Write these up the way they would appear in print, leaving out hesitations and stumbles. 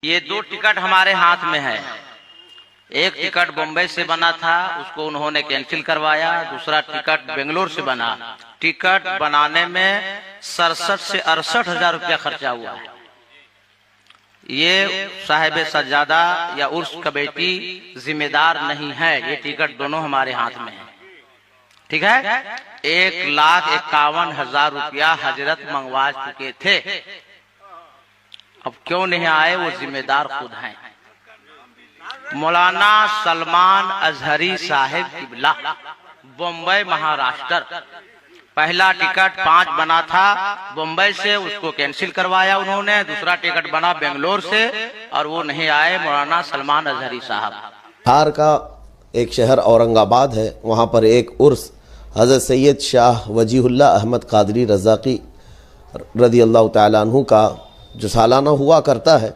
یہ دو ٹکٹ ہمارے ہاتھ میں ہے. ایک ٹکٹ بمبئی سے بنا تھا، اس کو انہوں نے کینسل کروایا. دوسرا ٹکٹ بنگلور سے بنا. ٹکٹ بنانے میں 67 سے 68 ہزار روپیہ خرچہ ہوا ہے. یہ صاحب سجادہ یا عرس کمیٹی ذمہ دار نہیں ہے. یہ ٹکٹ دونوں ہمارے ہاتھ میں ہے. ٹھیک ہے. 1,51,000 روپیہ حضرت منگوا چکے تھے. اب کیوں نہیں آئے؟ وہ ذمہ دار خود ہیں. مولانا سلمان اظہری صاحب قبلہ، بمبئی مہاراشٹر. پہلا ٹکٹ 5 بنا تھا بمبئی سے، اس کو کینسل کروایا انہوں نے. دوسرا ٹکٹ بنا بنگلور سے اور وہ نہیں آئے مولانا سلمان اظہری صاحب. بہار کا ایک شہر اورنگ آباد ہے، وہاں پر ایک عرس حضرت سید شاہ وجیہ اللہ احمد قادری رضاقی رضی اللہ تعالیٰ عنہ کا جو سالانہ ہوا کرتا ہے.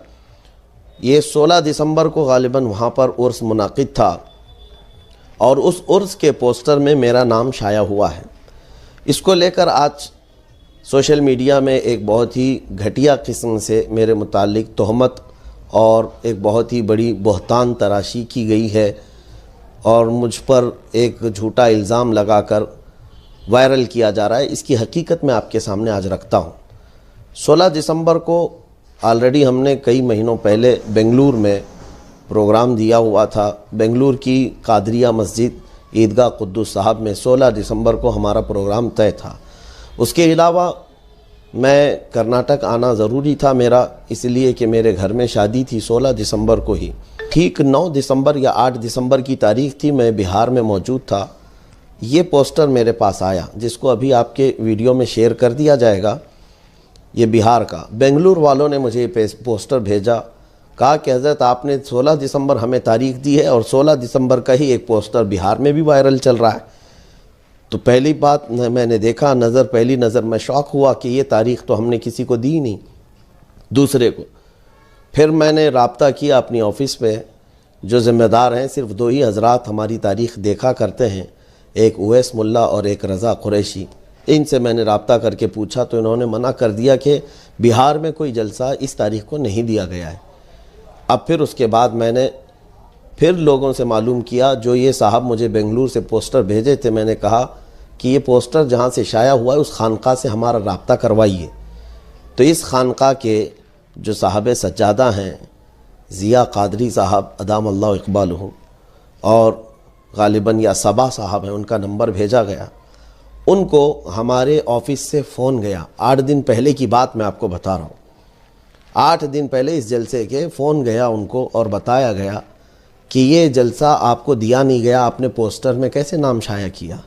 یہ 16 دسمبر کو غالباً وہاں پر عرس منعقد تھا اور اس عرس کے پوسٹر میں میرا نام شائع ہوا ہے. اس کو لے کر آج سوشل میڈیا میں ایک بہت ہی گھٹیا قسم سے میرے متعلق تہمت اور ایک بہت ہی بڑی بہتان تراشی کی گئی ہے اور مجھ پر ایک جھوٹا الزام لگا کر وائرل کیا جا رہا ہے. اس کی حقیقت میں آپ کے سامنے آج رکھتا ہوں. 16 دسمبر کو آلریڈی ہم نے کئی مہینوں پہلے بنگلور میں پروگرام دیا ہوا تھا. بنگلور کی قادریہ مسجد عیدگاہ قدس صاحب میں 16 دسمبر کو ہمارا پروگرام طے تھا. اس کے علاوہ میں کرناٹک آنا ضروری تھا میرا، اس لیے کہ میرے گھر میں شادی تھی 16 دسمبر کو ہی. ٹھیک 9 دسمبر یا 8 دسمبر کی تاریخ تھی، میں بہار میں موجود تھا. یہ پوسٹر میرے پاس آیا جس کو ابھی آپ کے ویڈیو میں شیئر کر دیا جائے گا. یہ بہار کا. بنگلور والوں نے مجھے یہ پوسٹر بھیجا، کہا کہ حضرت آپ نے 16 دسمبر ہمیں تاریخ دی ہے اور 16 دسمبر کا ہی ایک پوسٹر بہار میں بھی وائرل چل رہا ہے. تو پہلی بات میں نے دیکھا، پہلی نظر میں شوق ہوا کہ یہ تاریخ تو ہم نے کسی کو دی نہیں دوسرے کو. پھر میں نے رابطہ کیا اپنی آفس پہ. جو ذمہ دار ہیں صرف 2 ہی حضرات ہماری تاریخ دیکھا کرتے ہیں، ایک اویس ملا اور ایک رضا قریشی. ان سے میں نے رابطہ کر کے پوچھا تو انہوں نے منع کر دیا کہ بہار میں کوئی جلسہ اس تاریخ کو نہیں دیا گیا ہے. اب پھر اس کے بعد میں نے لوگوں سے معلوم کیا، جو یہ صاحب مجھے بنگلور سے پوسٹر بھیجے تھے، میں نے کہا کہ یہ پوسٹر جہاں سے شائع ہوا ہے اس خانقاہ سے ہمارا رابطہ کروائیے. تو اس خانقاہ کے جو صاحب سجادہ ہیں ضیاء قادری صاحب ادام اللہ اقبالہ اور غالباً یا صبا صاحب ہیں، ان کا نمبر بھیجا گیا. ان کو ہمارے آفس سے فون گیا. 8 دن پہلے کی بات میں آپ کو بتا رہا ہوں. 8 دن پہلے اس جلسے کے فون گیا ان کو اور بتایا گیا کہ یہ جلسہ آپ کو دیا نہیں گیا، آپ نے پوسٹر میں کیسے نام شائع کیا.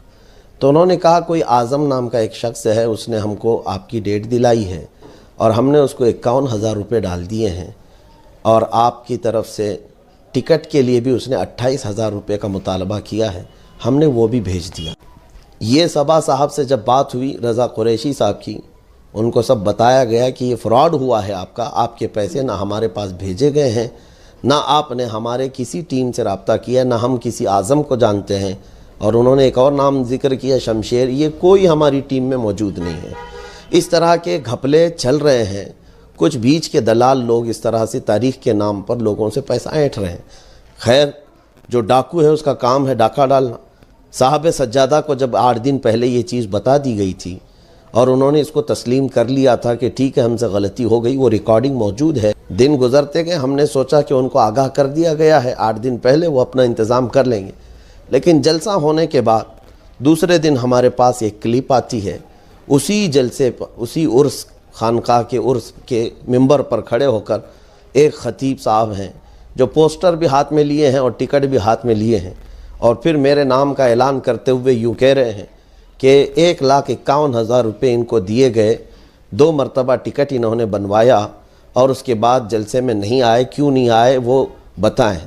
تو انہوں نے کہا کوئی اعظم نام کا ایک شخص ہے، اس نے ہم کو آپ کی ڈیٹ دلائی ہے اور ہم نے اس کو 51,000 روپے ڈال دیے ہیں اور آپ کی طرف سے ٹکٹ کے لیے بھی اس نے 28,000 روپے کا مطالبہ کیا ہے، ہم نے وہ بھی بھیج دیا. یہ صبا صاحب سے جب بات ہوئی رضا قریشی صاحب کی، ان کو سب بتایا گیا کہ یہ فراڈ ہوا ہے آپ کا. آپ کے پیسے نہ ہمارے پاس بھیجے گئے ہیں، نہ آپ نے ہمارے کسی ٹیم سے رابطہ کیا، نہ ہم کسی اعظم کو جانتے ہیں. اور انہوں نے ایک اور نام ذکر کیا شمشیر، یہ کوئی ہماری ٹیم میں موجود نہیں ہے. اس طرح کے گھپلے چل رہے ہیں. کچھ بیچ کے دلال لوگ اس طرح سے تاریخ کے نام پر لوگوں سے پیسہ اینٹھ رہے ہیں. خیر، جو ڈاکو ہے اس کا کام ہے ڈاکہ ڈالنا. صاحب سجادہ کو جب 8 دن پہلے یہ چیز بتا دی گئی تھی اور انہوں نے اس کو تسلیم کر لیا تھا کہ ٹھیک ہے ہم سے غلطی ہو گئی، وہ ریکارڈنگ موجود ہے. دن گزرتے گئے، ہم نے سوچا کہ ان کو آگاہ کر دیا گیا ہے 8 دن پہلے، وہ اپنا انتظام کر لیں گے. لیکن جلسہ ہونے کے بعد دوسرے دن ہمارے پاس ایک کلپ آتی ہے. اسی جلسے پر، اسی عرس خانقاہ کے عرس کے ممبر پر کھڑے ہو کر ایک خطیب صاحب ہیں جو پوسٹر بھی ہاتھ میں لیے ہیں اور ٹکٹ بھی ہاتھ میں لیے ہیں، اور پھر میرے نام کا اعلان کرتے ہوئے یوں کہہ رہے ہیں کہ 1,51,000 روپے ان کو دیے گئے. 2 مرتبہ ٹکٹ انہوں نے بنوایا اور اس کے بعد جلسے میں نہیں آئے. کیوں نہیں آئے وہ بتائیں.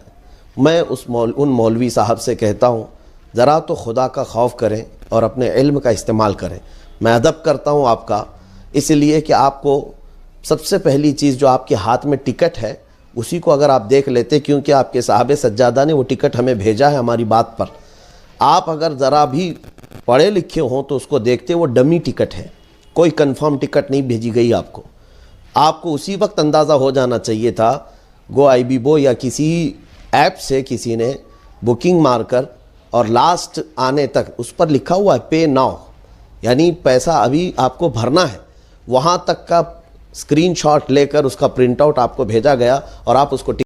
میں ان مولوی صاحب سے کہتا ہوں ذرا تو خدا کا خوف کریں اور اپنے علم کا استعمال کریں. میں ادب کرتا ہوں آپ کا، اس لیے کہ آپ کو سب سے پہلی چیز جو آپ کے ہاتھ میں ٹکٹ ہے اسی کو اگر آپ دیکھ لیتے، کیونکہ آپ کے صاحب سجادہ نے وہ ٹکٹ ہمیں بھیجا ہے ہماری بات پر. آپ اگر ذرا بھی پڑھے لکھے ہوں تو اس کو دیکھتے، وہ ڈمی ٹکٹ ہے، کوئی کنفرم ٹکٹ نہیں بھیجی گئی آپ کو. آپ کو اسی وقت اندازہ ہو جانا چاہیے تھا گو آئی بی بو یا کسی ایپ سے کسی نے بکنگ مار کر اور لاسٹ آنے تک اس پر لکھا ہوا ہے پے ناؤ، یعنی پیسہ ابھی آپ کو بھرنا ہے، وہاں تک کا اسکرین شاٹ لے کر اس کا پرنٹ آؤٹ آپ کو بھیجا گیا اور آپ اس کو